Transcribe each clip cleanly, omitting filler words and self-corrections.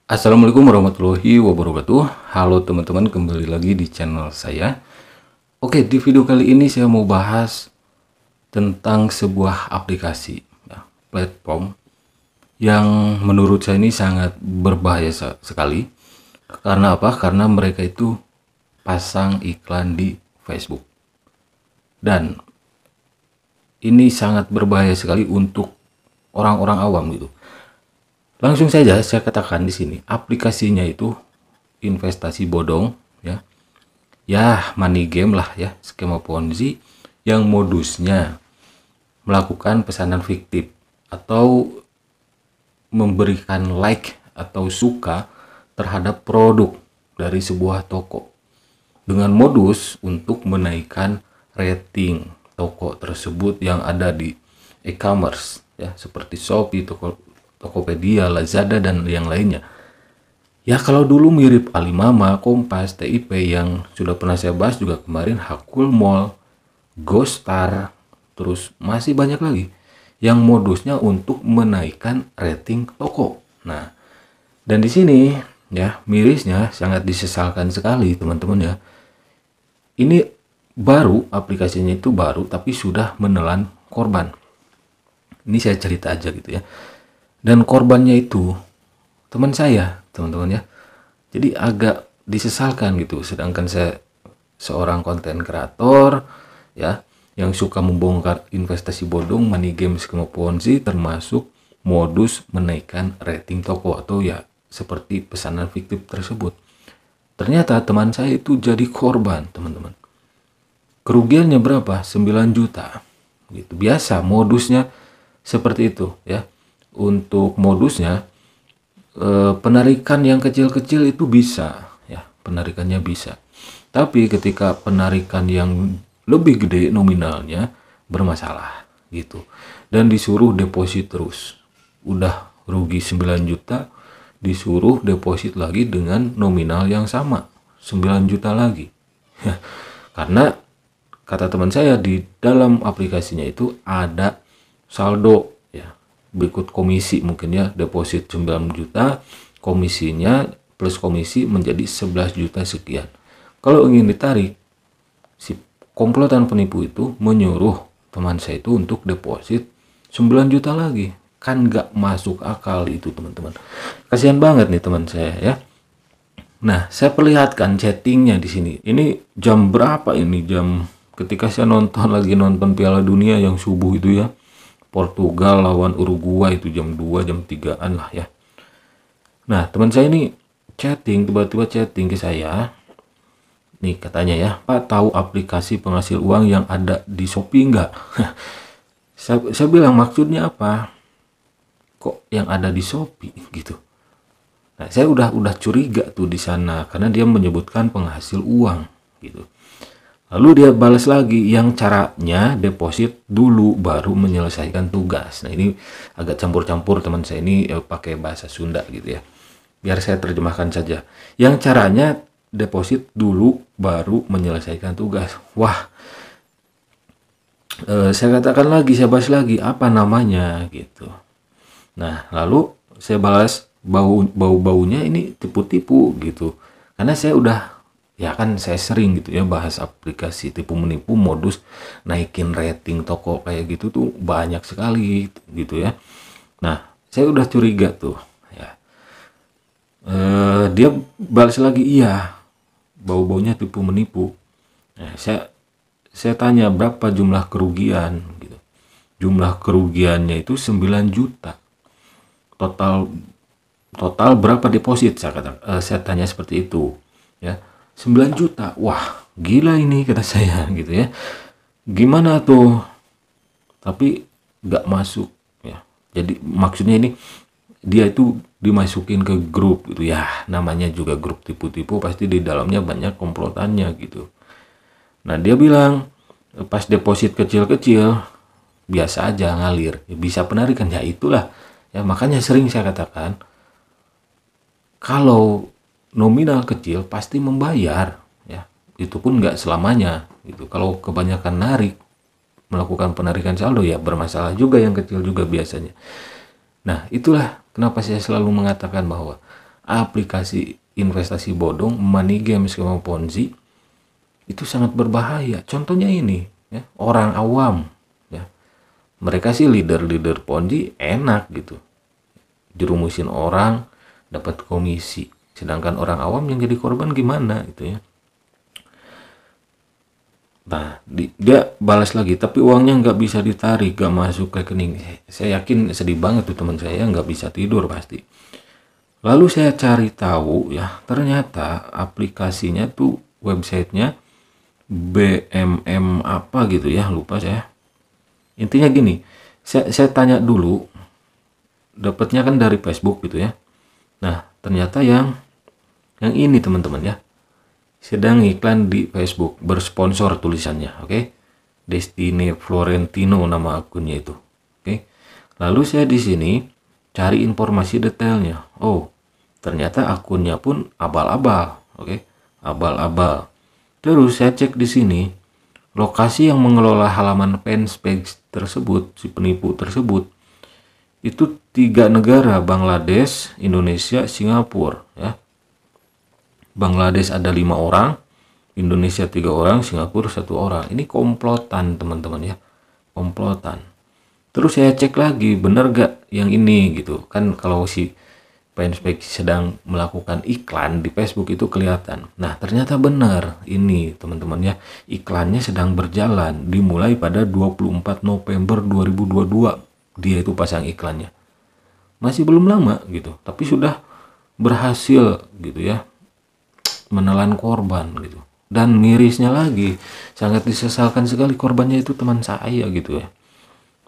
Assalamualaikum warahmatullahi wabarakatuh. Halo teman-teman, kembali lagi di channel saya. Oke, di video kali ini saya mau bahas tentang sebuah aplikasi ya, platform yang menurut saya ini sangat berbahaya sekali. Karena apa? Karena mereka itu pasang iklan di Facebook. Dan ini sangat berbahaya sekali untuk orang-orang awam gitu. Langsung saja saya katakan di sini, aplikasinya itu investasi bodong ya. Ya, money game lah ya, skema Ponzi yang modusnya melakukan pesanan fiktif atau memberikan like atau suka terhadap produk dari sebuah toko dengan modus untuk menaikkan rating toko tersebut yang ada di e-commerce ya, seperti Shopee, Tokopedia, Lazada, dan yang lainnya. Ya, kalau dulu mirip Alimama, Kompas, TIP yang sudah pernah saya bahas juga kemarin, Hakul Mall, Gostar, terus masih banyak lagi yang modusnya untuk menaikkan rating toko. Nah, dan di sini ya mirisnya sangat disesalkan sekali teman-teman ya. Ini baru, aplikasinya itu baru tapi sudah menelan korban. Ini saya cerita aja gitu ya. Dan korbannya itu teman saya, teman-teman ya. Jadi agak disesalkan gitu. Sedangkan saya seorang konten kreator ya, yang suka membongkar investasi bodong, money game, skema Ponzi, termasuk modus menaikkan rating toko atau ya seperti pesanan fiktif tersebut. Ternyata teman saya itu jadi korban, teman-teman. Kerugiannya berapa? 9 juta. Gitu. Biasa modusnya seperti itu ya. Untuk modusnya penarikan yang kecil-kecil itu bisa ya, penarikannya bisa, tapi ketika penarikan yang lebih gede nominalnya bermasalah gitu, dan disuruh deposit terus. Udah rugi 9 juta disuruh deposit lagi dengan nominal yang sama 9 juta lagi. Karena kata teman saya di dalam aplikasinya itu ada saldo ya, berikut komisi mungkin ya, deposit 9 juta, komisinya plus komisi menjadi 11 juta sekian. Kalau ingin ditarik, si komplotan penipu itu menyuruh teman saya itu untuk deposit 9 juta lagi. Kan gak masuk akal itu teman-teman. Kasihan banget nih teman saya ya. Nah, saya perlihatkan chattingnya di sini. Ini jam berapa ini? Jam ketika saya lagi nonton Piala Dunia yang subuh itu ya. Portugal lawan Uruguay itu jam 2, jam 3-an lah ya. Nah, teman saya ini tiba-tiba chatting ke saya. Nih katanya ya, Pak, tahu aplikasi penghasil uang yang ada di Shopee enggak? saya bilang, maksudnya apa? Kok yang ada di Shopee gitu. Nah, saya udah curiga tuh di sana karena dia menyebutkan penghasil uang gitu. Lalu dia balas lagi, yang caranya deposit dulu baru menyelesaikan tugas. Nah, ini agak campur-campur teman saya ini pakai bahasa Sunda gitu ya. Biar saya terjemahkan saja. Yang caranya deposit dulu baru menyelesaikan tugas. Wah, saya katakan lagi, saya bahas lagi, apa namanya gitu. Nah, lalu saya balas, bau-baunya ini tipu-tipu gitu. Karena saya udah, ya kan saya sering gitu ya bahas aplikasi tipu menipu, modus naikin rating toko kayak gitu tuh banyak sekali gitu ya. Nah, saya udah curiga tuh ya. Dia balas lagi, iya bau-baunya tipu menipu. Nah, saya tanya berapa jumlah kerugian gitu. Jumlah kerugiannya itu 9 juta. Total berapa deposit, saya tanya seperti itu ya. 9 juta. Wah, gila ini kata saya gitu ya. Gimana tuh? Tapi gak masuk ya. Jadi maksudnya ini dia itu dimasukin ke grup gitu ya. Namanya juga grup tipu-tipu, pasti di dalamnya banyak komplotannya gitu. Nah, dia bilang pas deposit kecil-kecil biasa aja ngalir. Ya, bisa penarikan ya, itulah. Ya makanya sering saya katakan kalau nominal kecil pasti membayar ya, itu pun nggak selamanya gitu. Kalau kebanyakan melakukan penarikan saldo ya bermasalah juga, yang kecil juga biasanya. Nah, itulah kenapa saya selalu mengatakan bahwa aplikasi investasi bodong, money game, skema ponzi itu sangat berbahaya. Contohnya ini, ya, orang awam, ya, mereka sih leader ponzi enak gitu, jerumusin orang dapat komisi, sedangkan orang awam yang jadi korban gimana gitu ya. Nah, dia balas lagi, tapi uangnya nggak bisa ditarik, nggak masuk ke rekening. Saya yakin sedih banget tuh teman saya, nggak bisa tidur pasti. Lalu saya cari tahu ya, ternyata aplikasinya tuh websitenya BMM apa gitu ya, lupa saya. Intinya gini, saya tanya dulu, dapatnya kan dari Facebook gitu ya. Nah, ternyata yang ini teman-teman ya, sedang iklan di Facebook, bersponsor tulisannya, oke? Destiny Florentino nama akunnya itu, oke? Lalu saya di sini cari informasi detailnya. Oh, ternyata akunnya pun abal-abal, oke? Abal-abal. Terus saya cek di sini, lokasi yang mengelola halaman fanpage tersebut, si penipu tersebut, itu 3 negara, Bangladesh, Indonesia, Singapura, ya. Bangladesh ada 5 orang, Indonesia 3 orang, Singapura 1 orang. Ini komplotan teman-teman ya, komplotan. Terus saya cek lagi, bener gak yang ini gitu kan, kalau si fanpage sedang melakukan iklan di Facebook itu kelihatan. Nah, ternyata benar ini teman-teman ya, iklannya sedang berjalan, dimulai pada 24 November 2022 dia itu pasang iklannya. Masih belum lama gitu, tapi sudah berhasil gitu ya menelan korban gitu. Dan mirisnya lagi, sangat disesalkan sekali, korbannya itu teman saya gitu ya.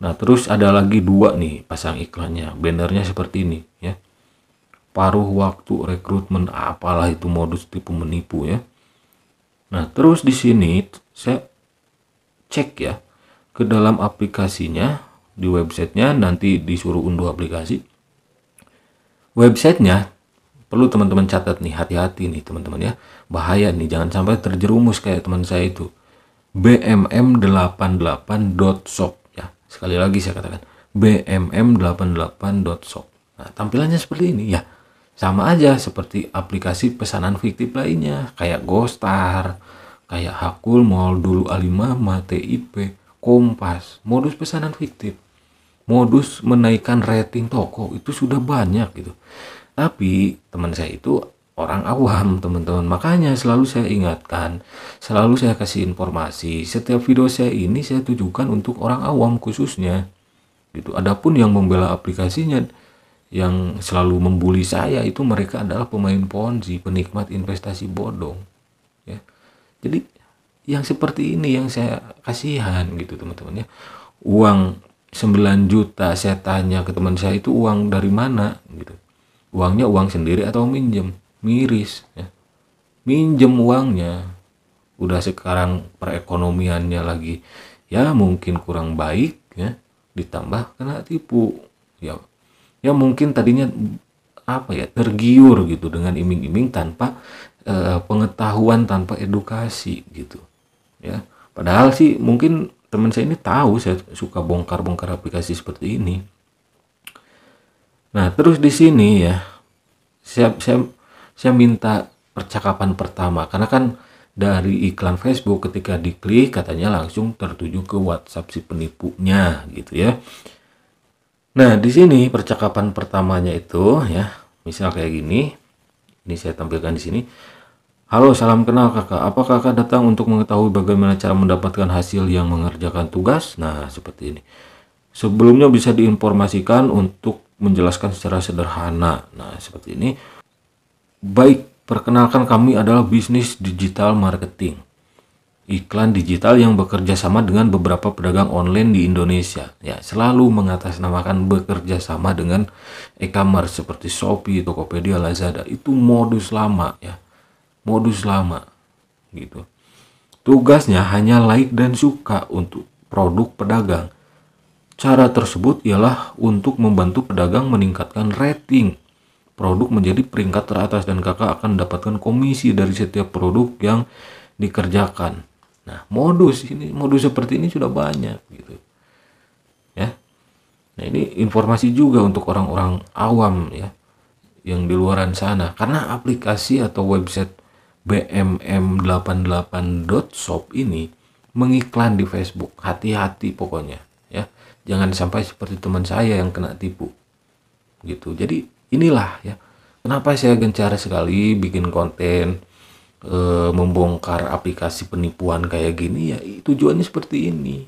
Nah, terus ada lagi 2 nih pasang iklannya, bannernya seperti ini ya. Paruh waktu rekrutmen, apalah itu, modus tipu menipu ya. Nah, terus di sini saya cek ya ke dalam aplikasinya, di websitenya, nanti disuruh unduh aplikasi. Websitenya perlu teman-teman catat nih, hati-hati nih teman-teman ya, bahaya nih, jangan sampai terjerumus kayak teman saya itu. bmm88.shop ya, sekali lagi saya katakan bmm88.shop. Nah, tampilannya seperti ini ya, sama aja seperti aplikasi pesanan fiktif lainnya, kayak Gostar, kayak Hakul Mall, dulu Alimama, TIP, Kompas. Modus pesanan fiktif, modus menaikkan rating toko itu sudah banyak gitu. Tapi teman saya itu orang awam teman-teman, makanya selalu saya ingatkan, selalu saya kasih informasi. Setiap video saya ini saya tujukan untuk orang awam khususnya gitu. Adapun yang membela aplikasinya, yang selalu membuli saya, itu mereka adalah pemain ponzi, penikmat investasi bodong ya. Jadi yang seperti ini yang saya kasihan gitu teman-teman ya. Uang 9 juta saya tanya ke teman saya, itu uang dari mana gitu. Uangnya uang sendiri atau minjem? Miris ya. Minjem uangnya. Udah sekarang perekonomiannya lagi ya mungkin kurang baik ya, ditambah kena tipu ya. Ya mungkin tadinya apa ya, tergiur gitu dengan iming-iming tanpa pengetahuan, tanpa edukasi gitu ya. Padahal sih mungkin teman saya ini tahu saya suka bongkar-bongkar aplikasi seperti ini. Nah, terus di sini ya, saya minta percakapan pertama, karena kan dari iklan Facebook ketika diklik katanya langsung tertuju ke WhatsApp si penipunya gitu ya. Nah, di sini percakapan pertamanya itu ya, misal kayak gini. Ini saya tampilkan di sini. Halo, salam kenal kakak. Apa kakak datang untuk mengetahui bagaimana cara mendapatkan hasil yang mengerjakan tugas? Nah, seperti ini. Sebelumnya bisa diinformasikan untuk menjelaskan secara sederhana. Nah, seperti ini. Baik, perkenalkan kami adalah bisnis digital marketing. Iklan digital yang bekerja sama dengan beberapa pedagang online di Indonesia. Ya, selalu mengatasnamakan bekerja sama dengan e-commerce seperti Shopee, Tokopedia, Lazada. Itu modus lama ya. Modus lama gitu. Tugasnya hanya like dan suka untuk produk pedagang. Cara tersebut ialah untuk membantu pedagang meningkatkan rating produk menjadi peringkat teratas, dan kakak akan mendapatkan komisi dari setiap produk yang dikerjakan. Nah, modus seperti ini sudah banyak gitu ya. Nah, ini informasi juga untuk orang-orang awam ya, yang di luaran sana, karena aplikasi atau website bmm88.shop ini mengiklan di Facebook. Hati-hati pokoknya ya, jangan sampai seperti teman saya yang kena tipu gitu. Jadi inilah ya kenapa saya gencar sekali bikin konten membongkar aplikasi penipuan kayak gini, ya tujuannya seperti ini.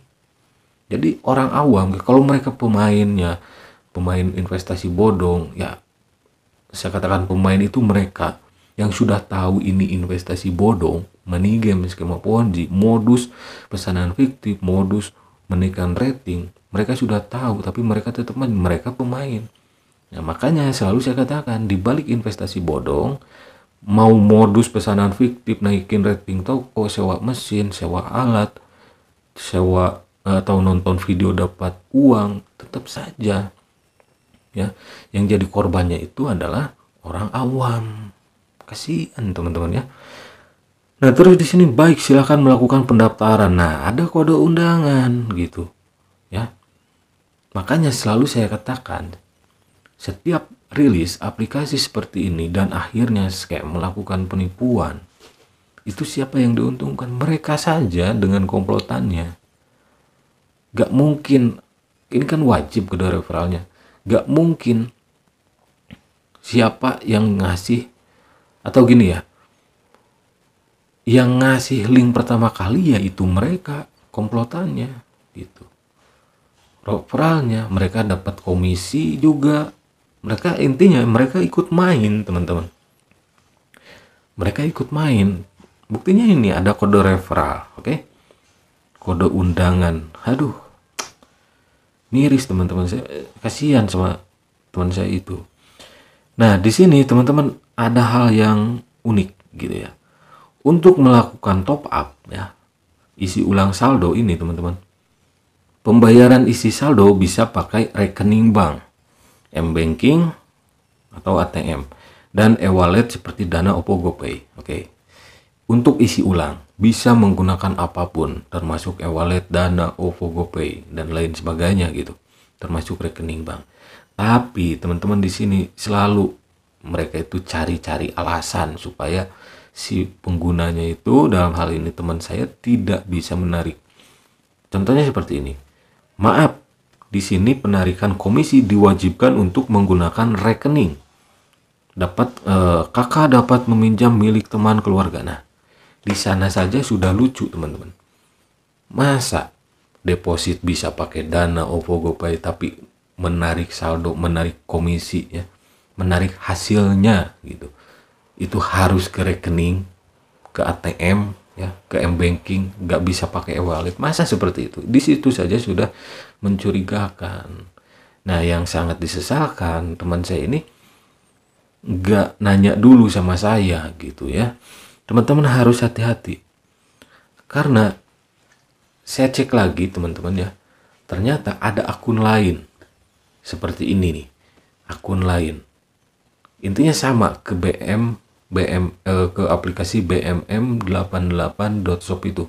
Jadi orang awam kalau mereka pemain investasi bodong, ya saya katakan pemain itu mereka yang sudah tahu ini investasi bodong, money game, skema ponzi, modus pesanan fiktif, modus menaikkan rating. Mereka sudah tahu tapi mereka tetap mereka pemain. Nah, makanya selalu saya katakan di balik investasi bodong, mau modus pesanan fiktif, naikin rating toko, sewa mesin, sewa alat, sewa atau nonton video dapat uang, tetap saja ya yang jadi korbannya itu adalah orang awam. Kasihan teman-teman ya. Nah, terus di sini baik, silakan melakukan pendaftaran. Nah, ada kode undangan gitu ya. Makanya selalu saya katakan setiap rilis aplikasi seperti ini dan akhirnya kayak melakukan penipuan, itu siapa yang diuntungkan? Mereka saja dengan komplotannya. Gak mungkin, ini kan wajib kode referralnya, gak mungkin siapa yang ngasih, atau gini ya, yang ngasih link pertama kali yaitu mereka komplotannya gitu. Referralnya mereka dapat komisi juga. Mereka intinya mereka ikut main teman-teman. Mereka ikut main. Buktinya ini ada kode referral, oke? Kode undangan. Aduh, miris teman-teman, saya kasihan sama teman saya itu. Nah, di sini teman-teman ada hal yang unik gitu ya. Untuk melakukan top up ya, isi ulang saldo ini teman-teman. Pembayaran isi saldo bisa pakai rekening bank, M-Banking atau ATM, dan e-wallet seperti Dana, OVO, GoPay. Oke. Untuk isi ulang bisa menggunakan apapun, termasuk e-wallet, Dana, OVO, GoPay dan lain sebagainya gitu, termasuk rekening bank. Tapi teman-teman di sini selalu mereka itu cari-cari alasan supaya si penggunanya itu, dalam hal ini teman saya, tidak bisa menarik. Contohnya seperti ini. Maaf, di sini penarikan komisi diwajibkan untuk menggunakan rekening. Kakak dapat meminjam milik teman keluarga. Nah, di sana saja sudah lucu teman-teman. Masa deposit bisa pakai Dana, OVO, GoPay, tapi menarik saldo, menarik komisi ya, menarik hasilnya gitu, itu harus ke rekening, ke ATM ya, ke M-Banking, nggak bisa pakai e-wallet. Masa seperti itu? Di situ saja sudah mencurigakan. Nah, yang sangat disesalkan teman saya ini nggak nanya dulu sama saya gitu ya. Teman-teman harus hati-hati, karena saya cek lagi teman-teman ya, ternyata ada akun lain seperti ini nih, akun lain. Intinya sama ke ke aplikasi bmm88.shop itu,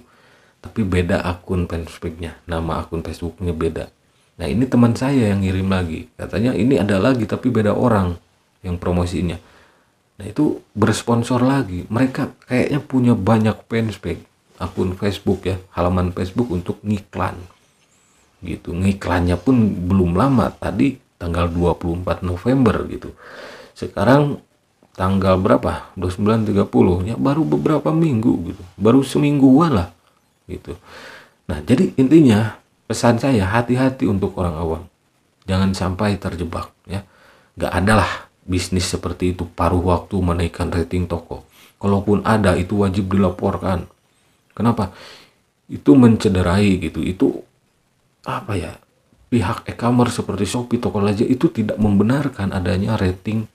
tapi beda akun Facebooknya, nama akun Facebooknya beda. Nah, ini teman saya yang ngirim lagi, katanya ini ada lagi tapi beda orang yang promosinya. Nah, itu bersponsor lagi. Mereka kayaknya punya banyak fanspage, akun Facebook ya, halaman Facebook untuk ngiklan gitu. Ngiklannya pun belum lama, tadi tanggal 24 November gitu. Sekarang tanggal berapa? 29.30 ya, baru beberapa minggu gitu, baru semingguan lah gitu. Nah, jadi intinya pesan saya, hati-hati untuk orang awam, jangan sampai terjebak ya. Gak ada lah bisnis seperti itu paruh waktu menaikkan rating toko. Kalaupun ada, itu wajib dilaporkan. Kenapa? Itu mencederai gitu. Itu apa ya, pihak e-commerce seperti Shopee, Tokopedia itu tidak membenarkan adanya rating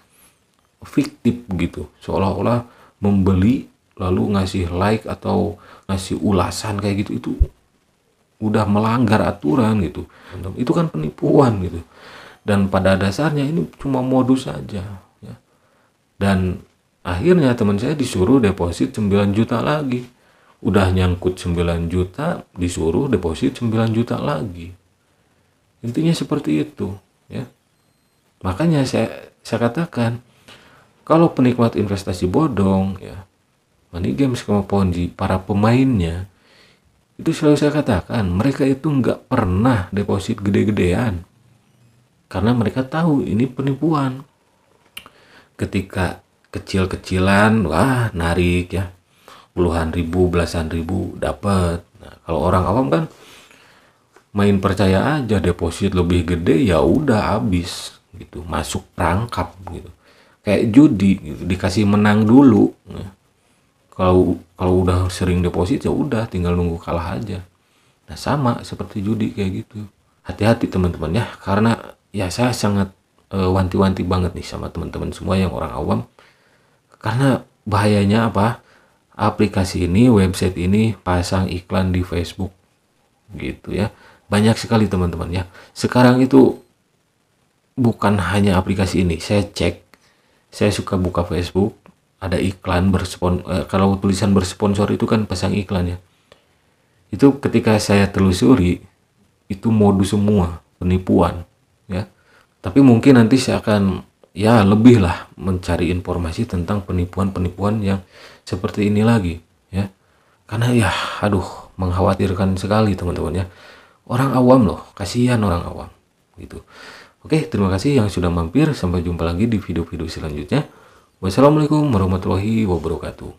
fiktif gitu, seolah-olah membeli lalu ngasih like atau ngasih ulasan kayak gitu, itu udah melanggar aturan gitu. Itu kan penipuan gitu, dan pada dasarnya ini cuma modus saja ya. Dan akhirnya teman saya disuruh deposit 9 juta lagi, udah nyangkut 9 juta disuruh deposit 9 juta lagi. Intinya seperti itu ya. Makanya saya katakan Kalau penikmat investasi bodong, ya, money game sama Ponzi, para pemainnya, itu selalu saya katakan, mereka itu nggak pernah deposit gede-gedean. Karena mereka tahu ini penipuan. Ketika kecil-kecilan, wah narik ya, puluhan ribu, belasan ribu dapat. Nah, kalau orang awam kan main percaya aja, deposit lebih gede ya udah habis gitu, masuk perangkap gitu. Kayak judi gitu, dikasih menang dulu. Nah, kalau udah sering deposit ya udah tinggal nunggu kalah aja. Nah, sama seperti judi kayak gitu. Hati-hati teman-teman ya, karena ya saya sangat wanti-wanti banget nih sama teman-teman semua yang orang awam. Karena bahayanya apa? Aplikasi ini, website ini pasang iklan di Facebook gitu ya. Banyak sekali teman-teman ya. Sekarang itu bukan hanya aplikasi ini. Saya cek, saya suka buka Facebook, ada iklan kalau tulisan bersponsor itu kan pasang iklan ya. Itu ketika saya telusuri, itu modus semua, penipuan ya. Tapi mungkin nanti saya akan ya lebih lah mencari informasi tentang penipuan-penipuan yang seperti ini lagi ya. Karena ya aduh mengkhawatirkan sekali teman-teman ya. Orang awam loh, kasihan orang awam gitu. Oke, terima kasih yang sudah mampir. Sampai jumpa lagi di video-video selanjutnya. Wassalamualaikum warahmatullahi wabarakatuh.